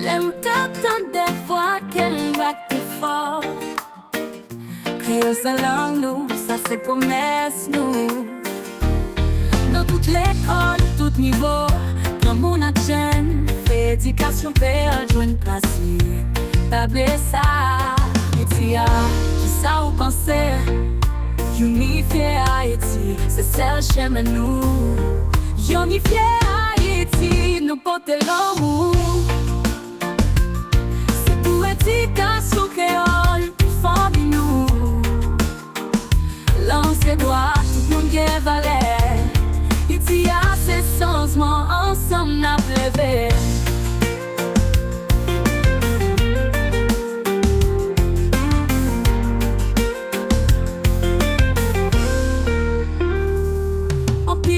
J'aime tant des fois qu'elle va plus fort. Créole sa langue nous, ça c'est promesse nous. Dans toute l'école, tout niveau, dans mon agenda, éducation père, joue une place. Table ça, et tia, qui ça ou penser, unifier Haïti, c'est celle chemin nous. Unifier Haïti, nous porter l'amour. C'est pour éducation créole, famille nous. Lancer droit, tout le monde qui valait. Haïti a ses changements, ensemble n'a levé.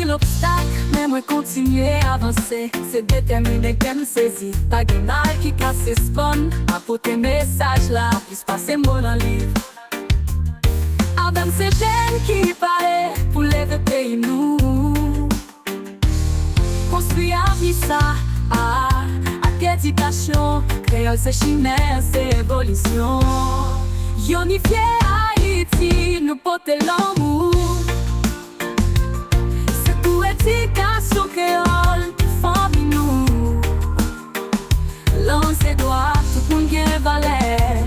L'obstacle, mais moi continuer à avancer. C'est déterminé qu'elle me saisit. Pas de mal qui casse ses spawns. Apporter message là, puis se passer mot dans le livre. Avec ces jeunes qui paraît pour lever le pays nous. Construire à vie ça, avec éducation. Créole c'est chimère, c'est évolution. Unifier Haïti, nous porter l'amour. Éducation créole, famille nous. Lancer droit, tout le monde qui valait.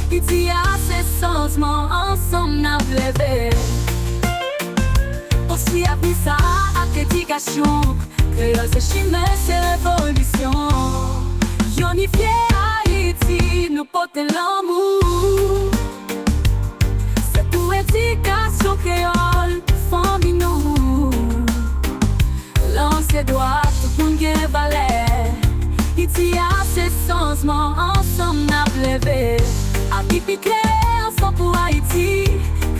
Haïti a ses changements, ensemble n'a levé. On s'y a pris ça avec éducation. Créole c'est chimère, c'est révolution. Unifier Haïti, nous porter l'amour. C'est pour éducation créole, famille nous. Lancer droit, tout le monde qui valait. Haïti a ses changements, ensemble n'a levé. A pipi clair, ensemble pour Haïti.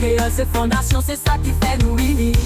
Créole c'est fondation, c'est ça qui fait nous vivre.